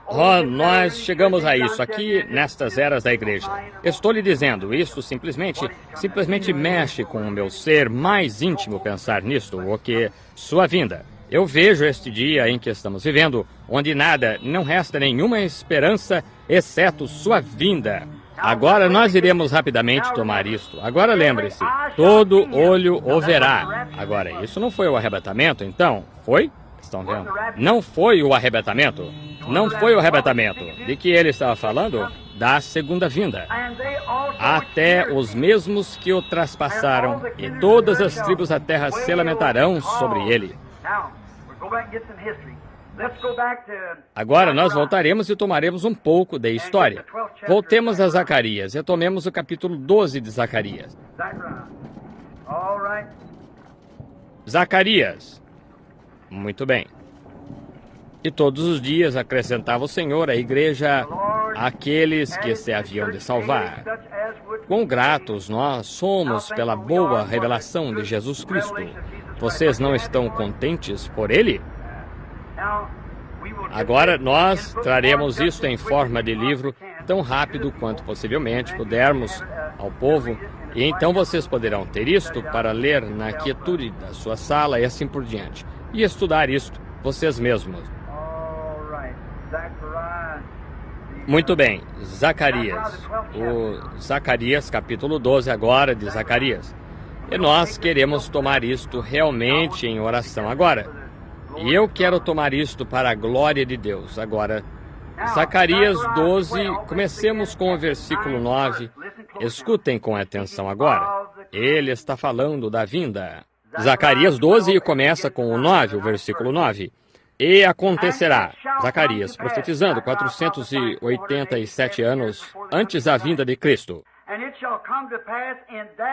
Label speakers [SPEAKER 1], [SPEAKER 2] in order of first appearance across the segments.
[SPEAKER 1] Oh, nós chegamos a isso aqui nestas eras da igreja. Estou lhe dizendo, isso simplesmente mexe com o meu ser mais íntimo pensar nisto, o que sua vinda. Eu vejo este dia em que estamos vivendo, onde nada, não resta nenhuma esperança, exceto sua vinda. Agora nós iremos rapidamente tomar isto. Agora lembre-se, todo olho o verá. Agora, isso não foi o arrebatamento, então? Foi? Estão vendo? Não foi o arrebatamento. Não foi o arrebatamento. De que ele estava falando? Da segunda vinda. Até os mesmos que o traspassaram, e todas as tribos da terra se lamentarão sobre ele. Agora nós voltaremos e tomaremos um pouco da história. Voltemos a Zacarias. Retomemos o capítulo 12 de Zacarias. Zacarias. Muito bem. E todos os dias acrescentava o Senhor à igreja aqueles que se haviam de salvar. Quão gratos nós somos pela boa revelação de Jesus Cristo. Vocês não estão contentes por ele? Agora nós traremos isto em forma de livro tão rápido quanto possivelmente pudermos ao povo, e então vocês poderão ter isto para ler na quietude da sua sala e assim por diante, e estudar isto vocês mesmos. Muito bem, Zacarias. O Zacarias, capítulo 12 agora de Zacarias. E nós queremos tomar isto realmente em oração agora. E eu quero tomar isto para a glória de Deus. Agora, Zacarias 12, comecemos com o versículo 9. Escutem com atenção agora. Ele está falando da vinda. Zacarias 12 começa com o 9, o versículo 9. E acontecerá, Zacarias profetizando 487 anos antes da vinda de Cristo.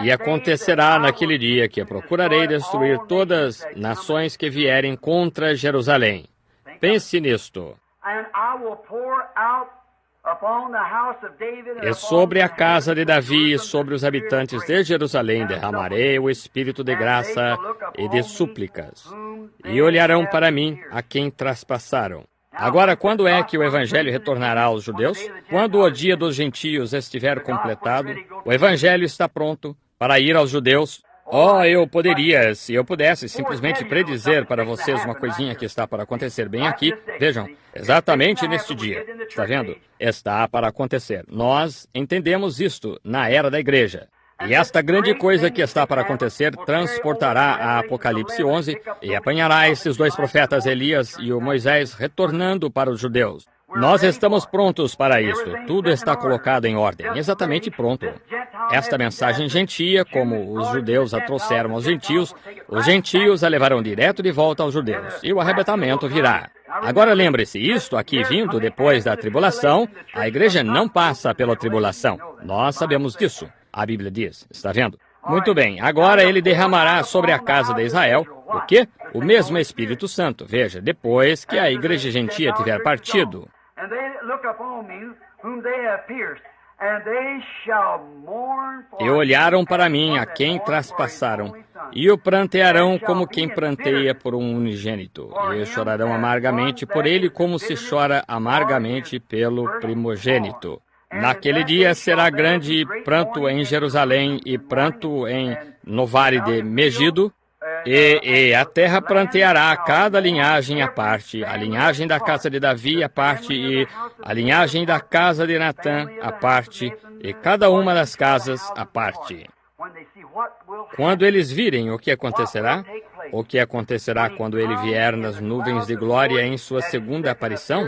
[SPEAKER 1] E acontecerá naquele dia que procurarei destruir todas as nações que vierem contra Jerusalém. Pense nisto. E sobre a casa de Davi e sobre os habitantes de Jerusalém derramarei o espírito de graça e de súplicas. E olharão para mim a quem traspassaram. Agora, quando é que o Evangelho retornará aos judeus? Quando o dia dos gentios estiver completado, o Evangelho está pronto para ir aos judeus. Oh, eu poderia, se eu pudesse, simplesmente predizer para vocês uma coisinha que está para acontecer bem aqui. Vejam, exatamente neste dia. Está vendo? Está para acontecer. Nós entendemos isto na era da igreja. E esta grande coisa que está para acontecer transportará a Apocalipse 11 e apanhará esses dois profetas, Elias e o Moisés, retornando para os judeus. Nós estamos prontos para isso. Tudo está colocado em ordem, exatamente pronto. Esta mensagem gentia, como os judeus a trouxeram aos gentios, os gentios a levarão direto de volta aos judeus, e o arrebatamento virá. Agora lembre-se, isto aqui vindo depois da tribulação, a igreja não passa pela tribulação. Nós sabemos disso. A Bíblia diz, está vendo? Muito bem, agora ele derramará sobre a casa de Israel, o quê? O mesmo Espírito Santo. Veja, depois que a igreja gentia tiver partido. E olharam para mim a quem traspassaram, e o prantearão como quem pranteia por um unigênito, e chorarão amargamente por ele como se chora amargamente pelo primogênito. Naquele dia será grande pranto em Jerusalém e pranto no vale de Megido, e a terra pranteará cada linhagem à parte, a linhagem da casa de Davi à parte, e a linhagem da casa de Natã à parte, e cada uma das casas à parte. Quando eles virem o que acontecerá quando ele vier nas nuvens de glória em sua segunda aparição,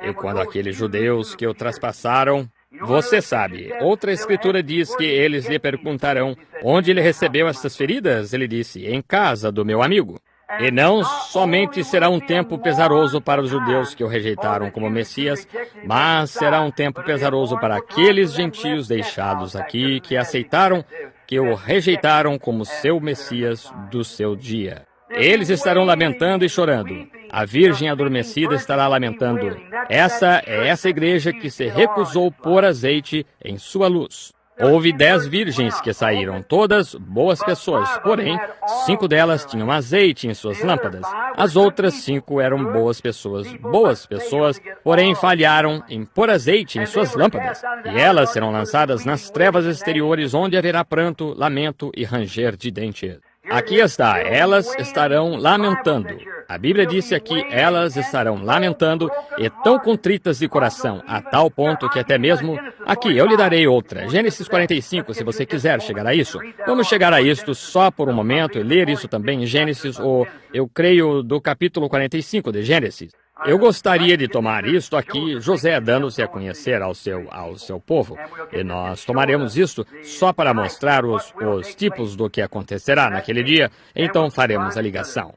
[SPEAKER 1] e quando aqueles judeus que o traspassaram. Você sabe, outra escritura diz que eles lhe perguntarão onde ele recebeu estas feridas. Ele disse, em casa do meu amigo. E não somente será um tempo pesaroso para os judeus que o rejeitaram como Messias, mas será um tempo pesaroso para aqueles gentios deixados aqui que aceitaram, que o rejeitaram como seu Messias do seu dia. Eles estarão lamentando e chorando. A virgem adormecida estará lamentando. Essa é essa igreja que se recusou pôr azeite em sua luz. Houve 10 virgens que saíram, todas boas pessoas, porém, 5 delas tinham azeite em suas lâmpadas. As outras 5 eram boas pessoas, porém falharam em pôr azeite em suas lâmpadas. E elas serão lançadas nas trevas exteriores, onde haverá pranto, lamento e ranger de dentes. Aqui está, elas estarão lamentando. A Bíblia disse aqui, elas estarão lamentando e tão contritas de coração, a tal ponto que até mesmo... Aqui, eu lhe darei outra. Gênesis 45, se você quiser chegar a isso. Vamos chegar a isto só por um momento e ler isso também em Gênesis, ou eu creio do capítulo 45 de Gênesis. Eu gostaria de tomar isto aqui, José dando-se a conhecer ao seu povo. E nós tomaremos isto só para mostrar os tipos do que acontecerá naquele dia. Então faremos a ligação.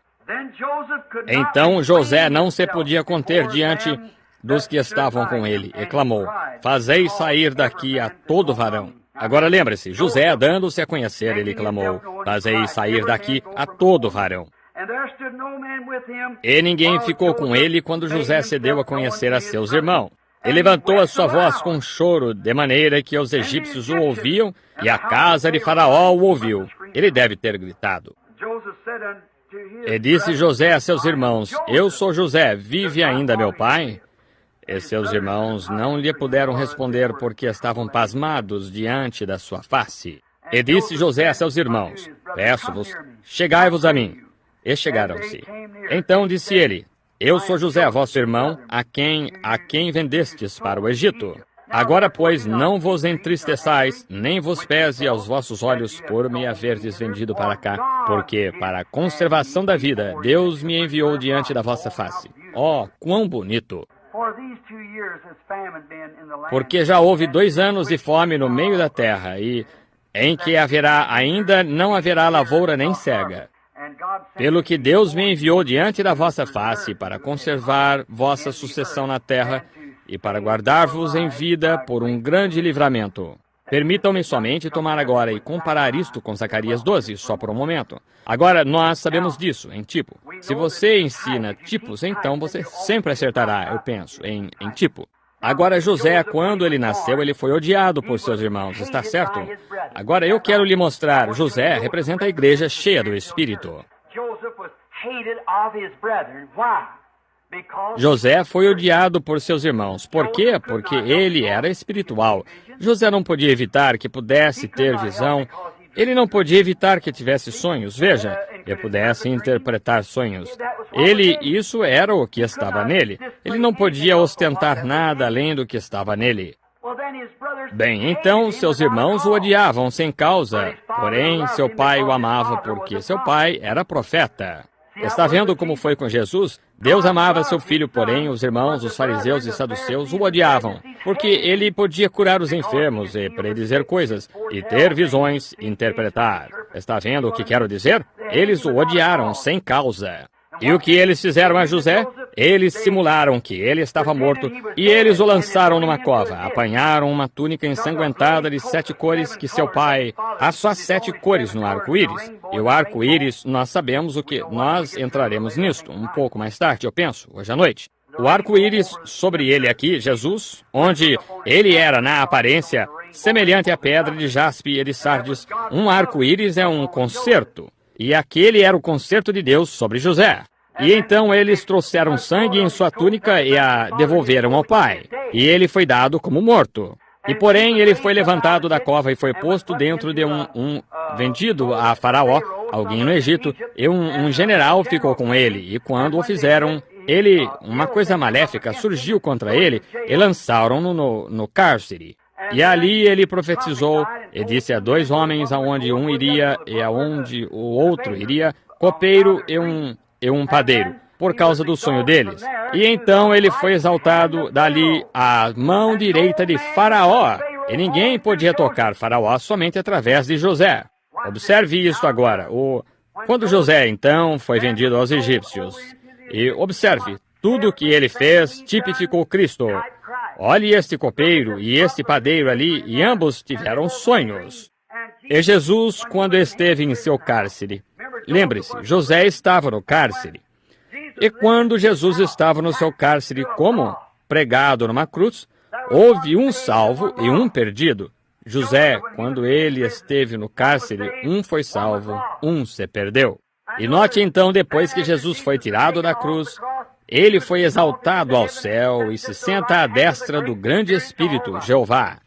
[SPEAKER 1] Então José não se podia conter diante dos que estavam com ele, e clamou, fazei sair daqui a todo varão. Agora lembre-se, José dando-se a conhecer, ele clamou, fazei sair daqui a todo varão. E ninguém ficou com ele quando José se deu a conhecer a seus irmãos. Ele levantou a sua voz com choro, de maneira que os egípcios o ouviam, e a casa de Faraó o ouviu. Ele deve ter gritado. E disse José a seus irmãos, eu sou José, vive ainda meu pai? E seus irmãos não lhe puderam responder porque estavam pasmados diante da sua face. E disse José a seus irmãos, peço-vos, chegai-vos a mim. E chegaram-se. Então disse ele, eu sou José, vosso irmão, a quem vendestes para o Egito. Agora, pois, não vos entristeçais, nem vos pese aos vossos olhos por me haverdes vendido para cá, porque, para a conservação da vida, Deus me enviou diante da vossa face. Oh, quão bonito! Porque já houve 2 anos de fome no meio da terra, e em que ainda não haverá lavoura nem cega. Pelo que Deus me enviou diante da vossa face para conservar vossa sucessão na terra e para guardar-vos em vida por um grande livramento. Permitam-me somente tomar agora e comparar isto com Zacarias 12, só por um momento. Agora, nós sabemos disso, em tipo. Se você ensina tipos, então você sempre acertará, eu penso, em tipo. Agora, José, quando ele nasceu, ele foi odiado por seus irmãos, está certo? Agora, eu quero lhe mostrar, José representa a igreja cheia do Espírito. José foi odiado por seus irmãos. Por quê? Porque ele era espiritual. José não podia evitar que pudesse ter visão. Ele não podia evitar que tivesse sonhos, veja, e pudesse interpretar sonhos. Isso era o que estava nele. Ele não podia ostentar nada além do que estava nele. Bem, então seus irmãos o odiavam sem causa, porém seu pai o amava porque seu pai era profeta. Está vendo como foi com Jesus? Deus amava seu filho, porém os irmãos, os fariseus e saduceus o odiavam, porque ele podia curar os enfermos e predizer coisas, e ter visões, interpretar. Está vendo o que quero dizer? Eles o odiaram sem causa. E o que eles fizeram a José? Eles simularam que ele estava morto e eles o lançaram numa cova. Apanharam uma túnica ensanguentada de 7 cores que seu pai... Há só 7 cores no arco-íris. E o arco-íris, nós sabemos o que... Nós entraremos nisto um pouco mais tarde, eu penso, hoje à noite. O arco-íris sobre ele aqui, Jesus, onde ele era na aparência semelhante à pedra de jaspe e de sardes. Um arco-íris é um concerto. E aquele era o concerto de Deus sobre José. E então eles trouxeram sangue em sua túnica e a devolveram ao pai. E ele foi dado como morto. E porém ele foi levantado da cova e foi posto dentro de vendido a Faraó, alguém no Egito, e um general ficou com ele. E quando o fizeram, uma coisa maléfica surgiu contra ele e lançaram-no no cárcere. E ali ele profetizou e disse a 2 homens aonde um iria e aonde o outro iria, copeiro e um padeiro, por causa do sonho deles. E então ele foi exaltado dali à mão direita de Faraó. E ninguém podia tocar Faraó somente através de José. Observe isto agora. Quando José, então, foi vendido aos egípcios. E observe, tudo o que ele fez tipificou Cristo. Olhe este copeiro e este padeiro ali, e ambos tiveram sonhos. E Jesus, quando esteve em seu cárcere, lembre-se, José estava no cárcere. E quando Jesus estava no seu cárcere como pregado numa cruz, houve um salvo e um perdido. José, quando ele esteve no cárcere, um foi salvo, um se perdeu. E note então, depois que Jesus foi tirado da cruz, ele foi exaltado ao céu e se senta à destra do grande Espírito, Jeová.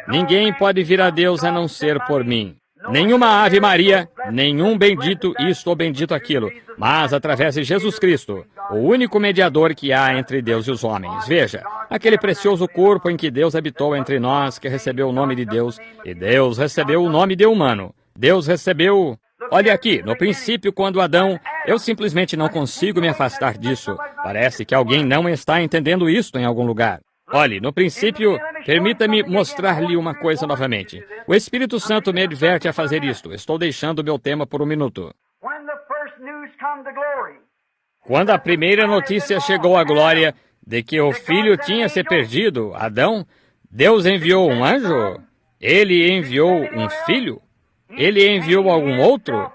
[SPEAKER 1] Ninguém pode vir a Deus a não ser por mim. Nenhuma Ave Maria, nenhum bendito isto ou bendito aquilo, mas através de Jesus Cristo, o único mediador que há entre Deus e os homens. Veja, aquele precioso corpo em que Deus habitou entre nós, que recebeu o nome de Deus, e Deus recebeu o nome de humano. Deus recebeu... Olha aqui, no princípio, quando Adão... Eu simplesmente não consigo me afastar disso. Parece que alguém não está entendendo isto em algum lugar. Olhe, no princípio, permita-me mostrar-lhe uma coisa novamente. O Espírito Santo me adverte a fazer isto. Estou deixando o meu tema por um minuto. Quando a primeira notícia chegou à glória de que o filho tinha se perdido, Adão, Deus enviou um anjo? Ele enviou um filho? Ele enviou algum outro?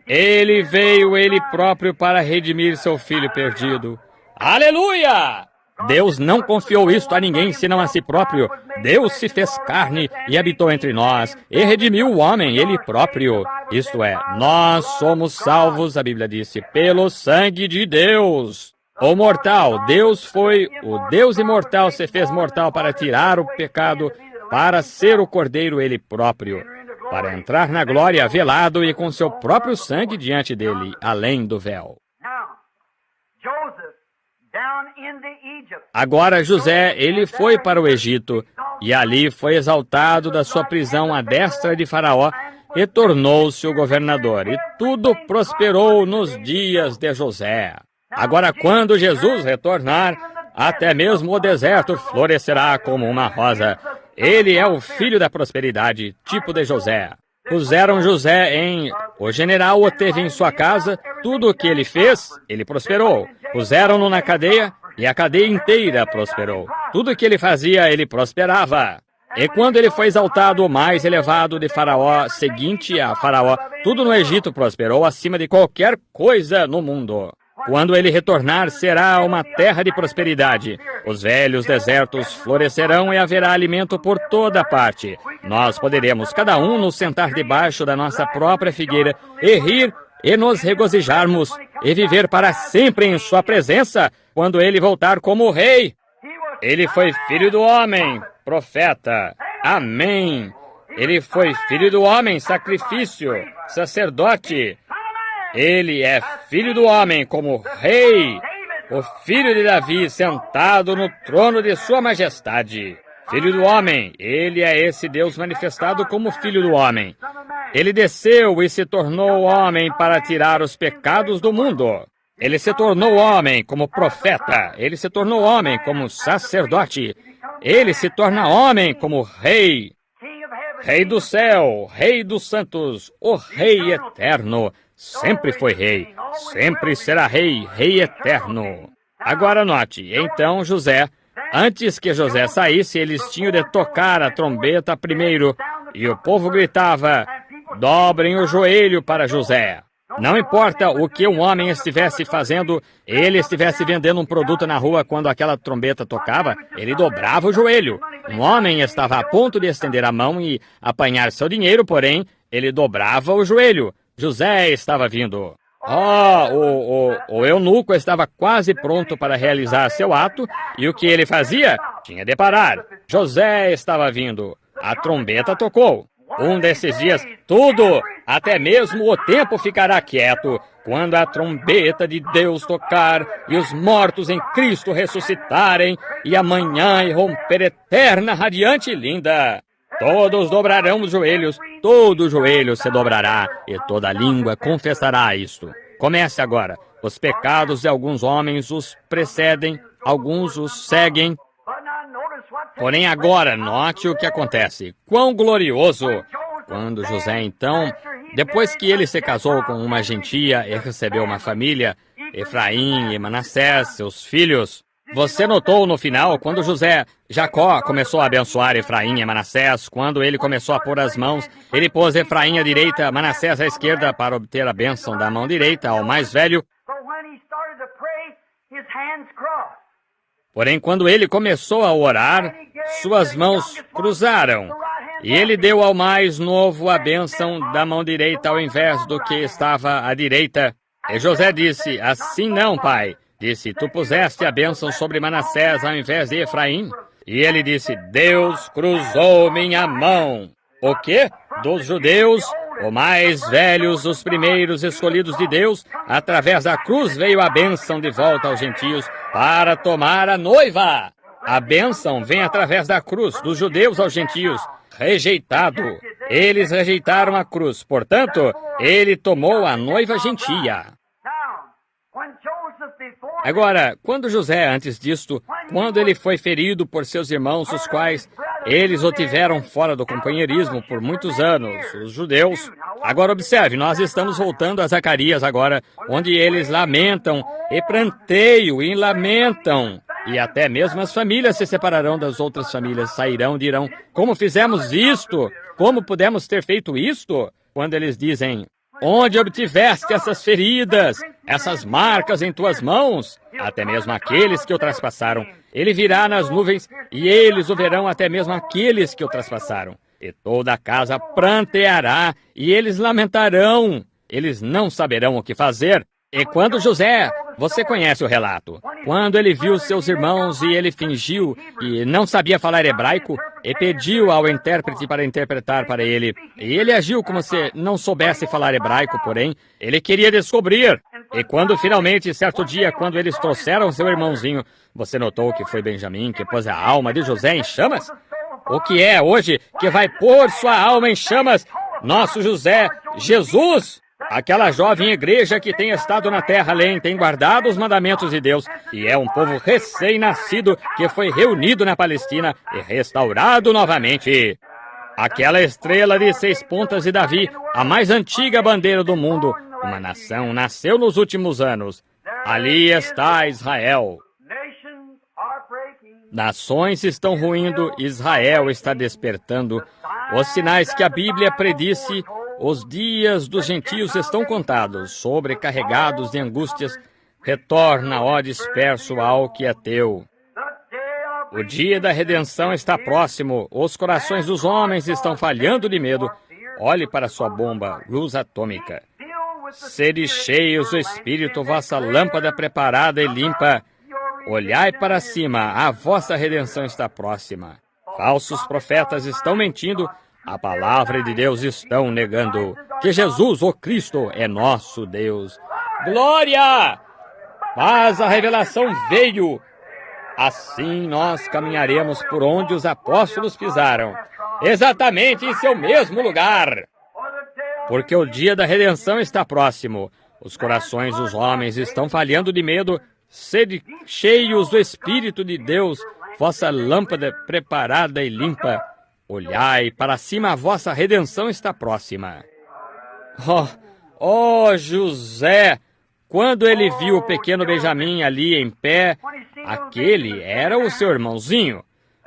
[SPEAKER 1] Ele veio ele próprio para redimir seu filho perdido. Aleluia! Deus não confiou isto a ninguém senão a si próprio. Deus se fez carne e habitou entre nós, e redimiu o homem, ele próprio. Isto é, nós somos salvos, a Bíblia disse, pelo sangue de Deus. O mortal, o Deus imortal se fez mortal para tirar o pecado, para ser o Cordeiro ele próprio, para entrar na glória velado e com seu próprio sangue diante dele, além do véu. Agora José, ele foi para o Egito, e ali foi exaltado da sua prisão à destra de Faraó, e tornou-se o governador, e tudo prosperou nos dias de José. Agora, quando Jesus retornar, até mesmo o deserto florescerá como uma rosa. Ele é o filho da prosperidade, tipo de José. Puseram José em... O general o teve em sua casa, tudo o que ele fez, ele prosperou. Puseram-no na cadeia, e a cadeia inteira prosperou. Tudo o que ele fazia, ele prosperava. E quando ele foi exaltado, o mais elevado de Faraó, seguinte a Faraó, tudo no Egito prosperou acima de qualquer coisa no mundo. Quando ele retornar, será uma terra de prosperidade. Os velhos desertos florescerão e haverá alimento por toda parte. Nós poderemos, cada um, nos sentar debaixo da nossa própria figueira e rir e nos regozijarmos e viver para sempre em sua presença quando ele voltar como rei. Ele foi filho do homem, profeta. Amém. Ele foi filho do homem, sacrifício, sacerdote. Ele é filho do homem como rei, o filho de Davi sentado no trono de sua majestade. Filho do homem, ele é esse Deus manifestado como filho do homem. Ele desceu e se tornou homem para tirar os pecados do mundo. Ele se tornou homem como profeta. Ele se tornou homem como sacerdote. Ele se torna homem como rei. Rei do céu, rei dos santos, o rei eterno. Sempre foi rei, sempre será rei, rei eterno. Agora note, então José, antes que José saísse, eles tinham de tocar a trombeta primeiro, e o povo gritava, dobrem o joelho para José. Não importa o que um homem estivesse fazendo, ele estivesse vendendo um produto na rua quando aquela trombeta tocava, ele dobrava o joelho. Um homem estava a ponto de estender a mão e apanhar seu dinheiro, porém, ele dobrava o joelho. José estava vindo. O eunuco estava quase pronto para realizar seu ato, e o que ele fazia? Tinha de parar. José estava vindo. A trombeta tocou. Um desses dias, tudo, até mesmo o tempo ficará quieto, quando a trombeta de Deus tocar, e os mortos em Cristo ressuscitarem, e amanhã irromper eterna, radiante e linda. Todos dobrarão os joelhos, todo joelho se dobrará, e toda língua confessará isto. Comece agora. Os pecados de alguns homens os precedem, alguns os seguem. Porém agora, note o que acontece. Quão glorioso! Quando José, então, depois que ele se casou com uma gentia e recebeu uma família, Efraim e Manassés, seus filhos... Você notou no final, quando Jacó começou a abençoar Efraim e Manassés, quando ele começou a pôr as mãos, ele pôs Efraim à direita, Manassés à esquerda, para obter a bênção da mão direita ao mais velho. Porém, quando ele começou a orar, suas mãos cruzaram. E ele deu ao mais novo a bênção da mão direita ao invés do que estava à direita. E José disse, assim não, pai. Disse, tu puseste a bênção sobre Manassés ao invés de Efraim. E ele disse, Deus cruzou minha mão. O quê? Dos judeus, os mais velhos, os primeiros escolhidos de Deus, através da cruz veio a bênção de volta aos gentios para tomar a noiva. A bênção vem através da cruz, dos judeus aos gentios. Rejeitado. Eles rejeitaram a cruz. Portanto, ele tomou a noiva gentia. Agora, quando José, antes disto, quando ele foi ferido por seus irmãos, os quais eles o tiveram fora do companheirismo por muitos anos, os judeus. Agora observe, nós estamos voltando a Zacarias agora, onde eles lamentam e pranteiam e lamentam. E até mesmo as famílias se separarão das outras famílias, sairão e dirão, como fizemos isto? Como pudemos ter feito isto? Quando eles dizem, onde obtiveste essas feridas, essas marcas em tuas mãos? Até mesmo aqueles que o traspassaram. Ele virá nas nuvens, e eles o verão até mesmo aqueles que o traspassaram. E toda a casa pranteará, e eles lamentarão. Eles não saberão o que fazer. E quando José, você conhece o relato, quando ele viu seus irmãos e ele fingiu e não sabia falar hebraico, e pediu ao intérprete para interpretar para ele, e ele agiu como se não soubesse falar hebraico, porém, ele queria descobrir. E quando finalmente, certo dia, quando eles trouxeram seu irmãozinho, você notou que foi Benjamim que pôs a alma de José em chamas? O que é hoje que vai pôr sua alma em chamas? Nosso José, Jesus! Aquela jovem igreja que tem estado na terra além, tem guardado os mandamentos de Deus, e é um povo recém-nascido que foi reunido na Palestina e restaurado novamente. Aquela estrela de 6 pontas de Davi, a mais antiga bandeira do mundo, uma nação nasceu nos últimos anos. Ali está Israel. Nações estão ruindo, Israel está despertando. Os sinais que a Bíblia predisse, os dias dos gentios estão contados, sobrecarregados de angústias. Retorna, ó disperso, ao que é teu. O dia da redenção está próximo. Os corações dos homens estão falhando de medo. Olhe para sua bomba, luz atômica. Sede cheios do Espírito, vossa lâmpada preparada e limpa. Olhai para cima, a vossa redenção está próxima. Falsos profetas estão mentindo. A palavra de Deus estão negando que Jesus, o Cristo, é nosso Deus. Glória! Mas a revelação veio. Assim nós caminharemos por onde os apóstolos pisaram, exatamente em seu mesmo lugar. Porque o dia da redenção está próximo. Os corações dos homens estão falhando de medo. Sede cheios do Espírito de Deus, vossa lâmpada preparada e limpa. Olhai para cima, a vossa redenção está próxima. Oh, José! Quando ele viu o pequeno Benjamim ali em pé, aquele era o seu irmãozinho.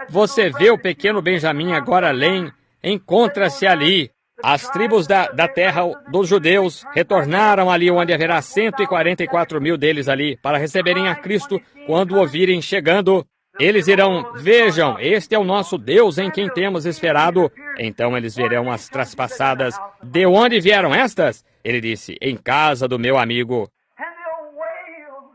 [SPEAKER 1] Você vê o pequeno Benjamim agora além, encontra-se ali. As tribos da terra dos judeus retornaram ali onde haverá 144 mil deles ali, para receberem a Cristo quando o ouvirem chegando. Eles irão, vejam, este é o nosso Deus em quem temos esperado. Então eles verão as traspassadas. De onde vieram estas? Ele disse, em casa do meu amigo.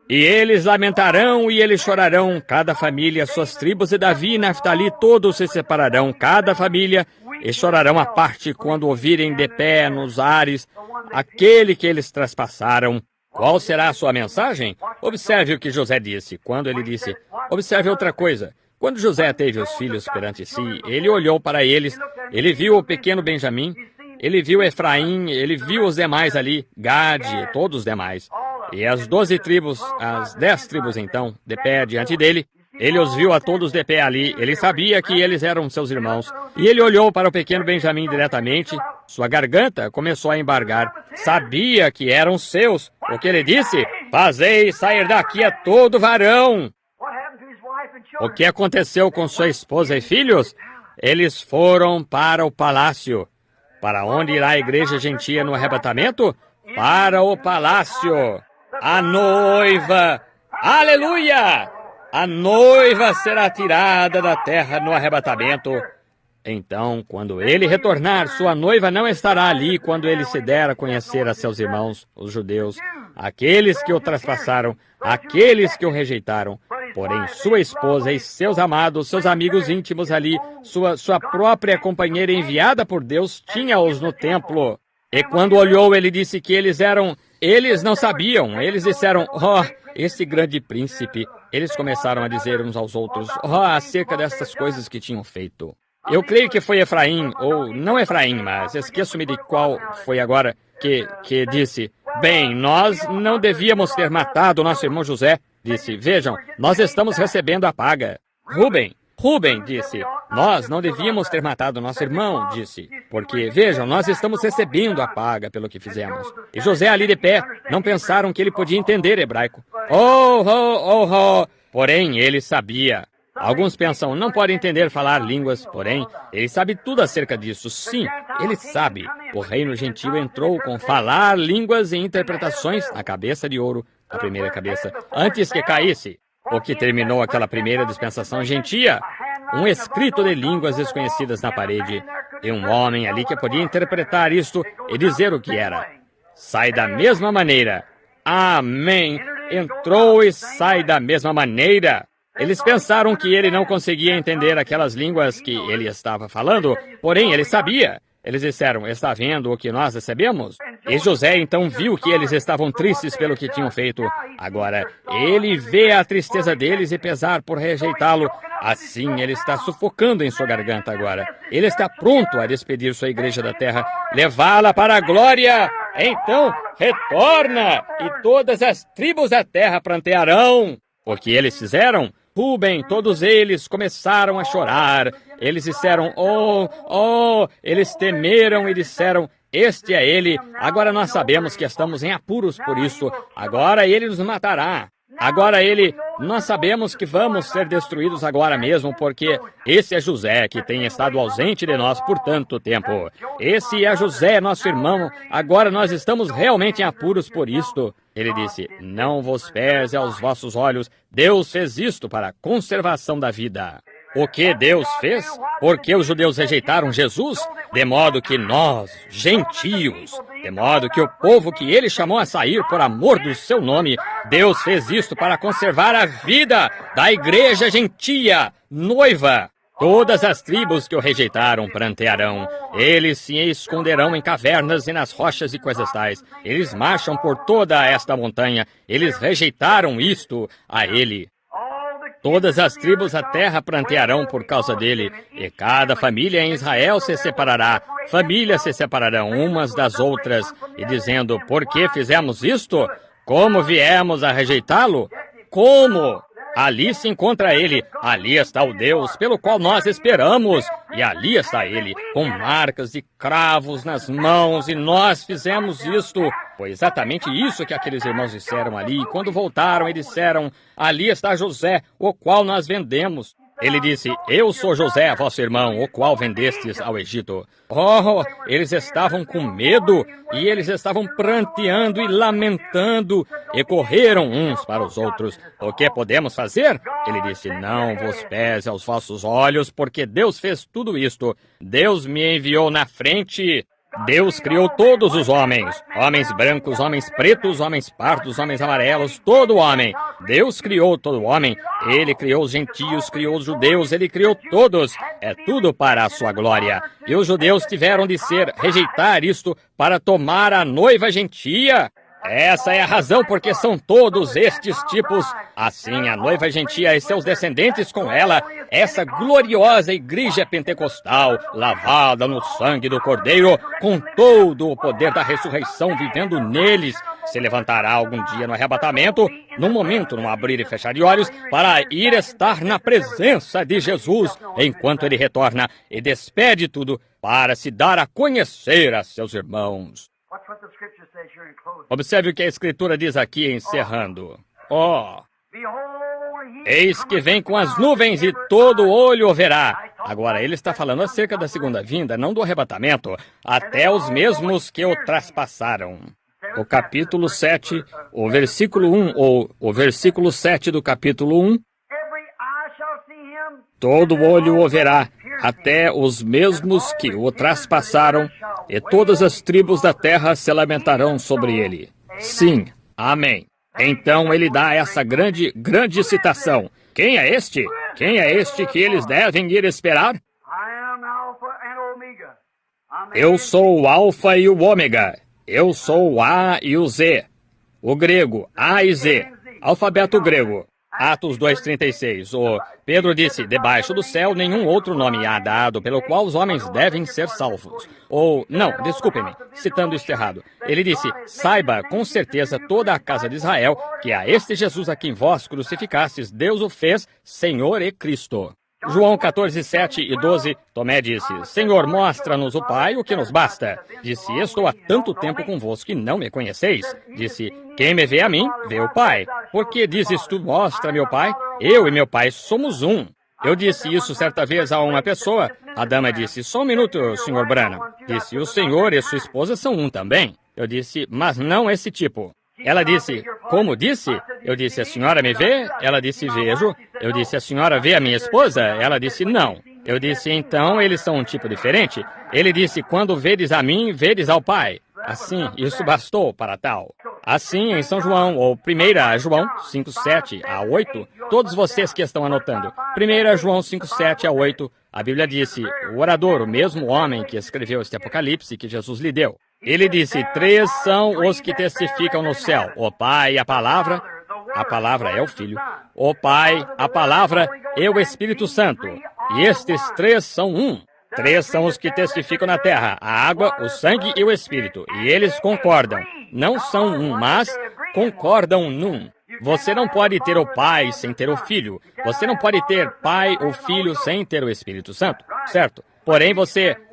[SPEAKER 1] E eles lamentarão e eles chorarão, cada família, suas tribos, e Davi e Naftali, todos se separarão, cada família, e chorarão à parte quando ouvirem de pé nos ares aquele que eles traspassaram. Qual será a sua mensagem? Observe o que José disse. Quando ele disse, observe outra coisa. Quando José teve os filhos perante si, ele olhou para eles, ele viu o pequeno Benjamim, ele viu Efraim, ele viu os demais ali, Gade, todos os demais. E as 12 tribos, as 10 tribos então, de pé diante dele, ele os viu a todos de pé ali, ele sabia que eles eram seus irmãos. E ele olhou para o pequeno Benjamim diretamente, sua garganta começou a embargar, sabia que eram seus. O que ele disse? Fazei sair daqui a todo varão. O que aconteceu com sua esposa e filhos? Eles foram para o palácio. Para onde irá a igreja gentia no arrebatamento? Para o palácio. A noiva, aleluia! A noiva será tirada da terra no arrebatamento. Então, quando ele retornar, sua noiva não estará ali quando ele se der a conhecer a seus irmãos, os judeus, aqueles que o traspassaram, aqueles que o rejeitaram. Porém, sua esposa e seus amados, seus amigos íntimos ali, sua própria companheira enviada por Deus, tinha-os no templo. E quando olhou, ele disse que eles não sabiam. Eles disseram, esse grande príncipe. Eles começaram a dizer uns aos outros, acerca destas coisas que tinham feito. Eu creio que foi Efraim, ou não Efraim, mas esqueço-me de qual foi agora, que disse, bem, nós não devíamos ter matado o nosso irmão José. Disse, vejam, nós estamos recebendo a paga. Rubem disse, nós não devíamos ter matado nosso irmão, disse, porque, vejam, nós estamos recebendo a paga pelo que fizemos. E José ali de pé, não pensaram que ele podia entender hebraico. Porém, ele sabia. Alguns pensam, não pode entender falar línguas, porém, ele sabe tudo acerca disso. Sim, ele sabe. O reino gentil entrou com falar línguas e interpretações na cabeça de ouro, a primeira cabeça, antes que caísse. O que terminou aquela primeira dispensação gentia, um escrito de línguas desconhecidas na parede, e um homem ali que podia interpretar isto e dizer o que era. Sai da mesma maneira. Amém. Entrou e sai da mesma maneira. Eles pensaram que ele não conseguia entender aquelas línguas que ele estava falando, porém ele sabia. Eles disseram, está vendo o que nós recebemos? E José então viu que eles estavam tristes pelo que tinham feito. Agora, ele vê a tristeza deles e pesar por rejeitá-lo. Assim, ele está sufocando em sua garganta agora. Ele está pronto a despedir sua igreja da terra, levá-la para a glória. Então, retorna, e todas as tribos da terra prantearão. O que eles fizeram? Rubem, todos eles começaram a chorar. Eles disseram, eles temeram e disseram, este é ele. Agora nós sabemos que estamos em apuros por isso. Agora ele nos matará. Nós sabemos que vamos ser destruídos agora mesmo, porque esse é José, que tem estado ausente de nós por tanto tempo. Esse é José, nosso irmão. Agora nós estamos realmente em apuros por isto. Ele disse, não vos pese aos vossos olhos. Deus fez isto para a conservação da vida. O que Deus fez? Porque os judeus rejeitaram Jesus? De modo que nós, gentios, de modo que o povo que ele chamou a sair por amor do seu nome, Deus fez isto para conservar a vida da igreja gentia, noiva. Todas as tribos que o rejeitaram prantearão. Eles se esconderão em cavernas e nas rochas e coisas tais. Eles marcham por toda esta montanha. Eles rejeitaram isto a ele. Todas as tribos da terra prantearão por causa dele, e cada família em Israel se separará. Famílias se separarão umas das outras, e dizendo, por que fizemos isto? Como viemos a rejeitá-lo? Como? Ali se encontra ele, ali está o Deus pelo qual nós esperamos, e ali está ele, com marcas e cravos nas mãos, e nós fizemos isto. Foi exatamente isso que aqueles irmãos disseram ali, quando voltaram e disseram, ali está José, o qual nós vendemos. Ele disse, eu sou José, vosso irmão, o qual vendestes ao Egito. Eles estavam com medo, e eles estavam pranteando e lamentando, e correram uns para os outros. O que podemos fazer? Ele disse, não vos pese aos vossos olhos, porque Deus fez tudo isto. Deus me enviou na frente. Deus criou todos os homens, homens brancos, homens pretos, homens pardos, homens amarelos, todo homem. Deus criou todo homem, ele criou os gentios, criou os judeus, ele criou todos. É tudo para a sua glória. E os judeus tiveram de rejeitar isto para tomar a noiva gentia. Essa é a razão porque são todos estes tipos. Assim, a noiva gentia e seus descendentes com ela, essa gloriosa igreja pentecostal, lavada no sangue do Cordeiro, com todo o poder da ressurreição vivendo neles, se levantará algum dia no arrebatamento, num momento, num abrir e fechar de olhos, para ir estar na presença de Jesus, enquanto ele retorna e despede tudo para se dar a conhecer a seus irmãos. Observe o que a Escritura diz aqui, encerrando. Eis que vem com as nuvens e todo olho o verá. Agora, ele está falando acerca da segunda vinda, não do arrebatamento, até os mesmos que o traspassaram. O capítulo 7, o versículo 1, ou o versículo 7 do capítulo 1. Todo olho o verá, até os mesmos que o traspassaram, e todas as tribos da terra se lamentarão sobre ele. Sim, amém. Então ele dá essa grande citação. Quem é este? Quem é este que eles devem ir esperar? Eu sou o Alfa e o Ômega. Eu sou o A e o Z. O grego, A e Z. Alfabeto grego. Atos 2,36. O Pedro disse, debaixo do céu nenhum outro nome há dado pelo qual os homens devem ser salvos. Ou, não, desculpem-me, citando isto errado. Ele disse, saiba com certeza toda a casa de Israel que a este Jesus a quem vós crucificastes, Deus o fez Senhor e Cristo. João 14, 7 e 12, Tomé disse, Senhor, mostra-nos o Pai, o que nos basta. Disse, estou há tanto tempo convosco e não me conheceis. Disse, quem me vê a mim, vê o Pai. Por que dizes tu, mostra meu Pai? Eu e meu Pai somos um. Eu disse isso certa vez a uma pessoa. A dama disse, só um minuto, Sr. Branham. Disse, o senhor e sua esposa são um também. Eu disse, mas não esse tipo. Ela disse, como disse? Eu disse, a senhora me vê? Ela disse, vejo. Eu disse, a senhora vê a minha esposa? Ela disse, não. Eu disse, então eles são um tipo diferente? Ele disse, quando vedes a mim, vedes ao Pai. Assim, isso bastou para tal. Assim, em São João, ou 1 João 5, 7 a 8, todos vocês que estão anotando, 1 João 5, 7 a 8, a Bíblia disse, o orador, o mesmo homem que escreveu este Apocalipse que Jesus lhe deu. Ele disse, 3 são os que testificam no céu, o Pai e a palavra é o Filho, o Pai, a palavra e o Espírito Santo, e estes 3 são um. 3 são os que testificam na terra, a água, o sangue e o Espírito, e eles concordam. Não são um, mas concordam num. Você não pode ter o Pai sem ter o Filho. Você não pode ter Pai ou Filho sem ter o Espírito Santo, certo? Porém,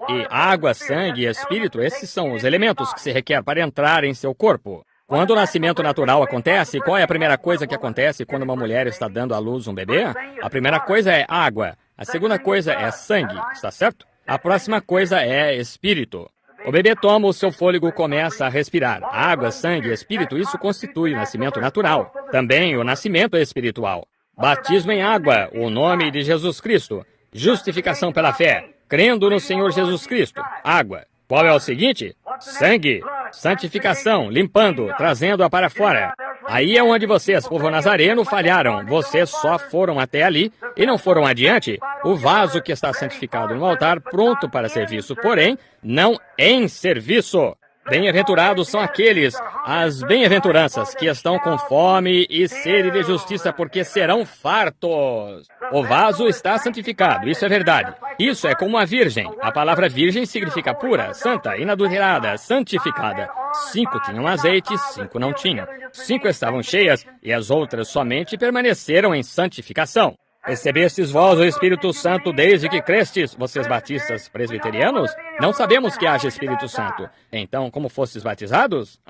[SPEAKER 1] e água, sangue e Espírito, esses são os elementos que se requer para entrar em seu corpo. Quando o nascimento natural acontece, qual é a primeira coisa que acontece quando uma mulher está dando à luz um bebê? A primeira coisa é água. A segunda coisa é sangue, está certo? A próxima coisa é espírito. O bebê toma o seu fôlego, começa a respirar. Água, sangue, espírito, isso constitui o nascimento natural. Também o nascimento espiritual. Batismo em água, o nome de Jesus Cristo. Justificação pela fé, crendo no Senhor Jesus Cristo. Água. Qual é o seguinte? Sangue. Santificação, limpando, trazendo-a para fora. Aí é onde vocês, povo nazareno, falharam. Vocês só foram até ali e não foram adiante. O vaso que está santificado no altar, pronto para serviço, porém, não em serviço. Bem-aventurados são aqueles, as bem-aventuranças, que estão com fome e sede de justiça, porque serão fartos. O vaso está santificado, isso é verdade. Isso é como a virgem. A palavra virgem significa pura, santa, inadulterada, santificada. 5 tinham azeite, 5 não tinham. 5 estavam cheias e as outras somente permaneceram em santificação. Recebestes vós o Espírito Santo desde que crestes, vocês batistas presbiterianos? Não sabemos que haja Espírito Santo. Então, como fostes batizados?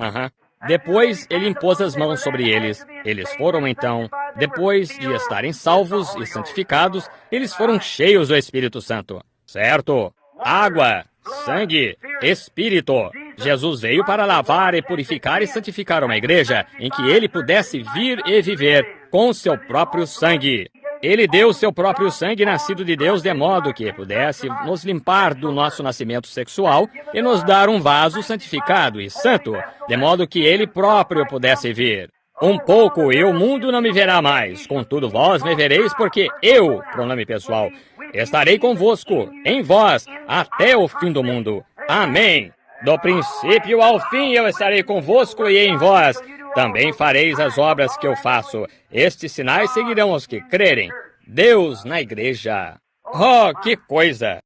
[SPEAKER 1] Depois, ele impôs as mãos sobre eles. Eles foram, então, depois de estarem salvos e santificados, eles foram cheios do Espírito Santo. Certo? Água, sangue, Espírito. Jesus veio para lavar e purificar e santificar uma igreja em que ele pudesse vir e viver com seu próprio sangue. Ele deu seu próprio sangue nascido de Deus de modo que pudesse nos limpar do nosso nascimento sexual e nos dar um vaso santificado e santo, de modo que ele próprio pudesse vir. Um pouco e o mundo não me verá mais, contudo vós me vereis porque eu, pronome pessoal, estarei convosco, em vós, até o fim do mundo. Amém. Do princípio ao fim eu estarei convosco e em vós. Também fareis as obras que eu faço. Estes sinais seguirão os que crerem. Deus na igreja. Oh, que coisa!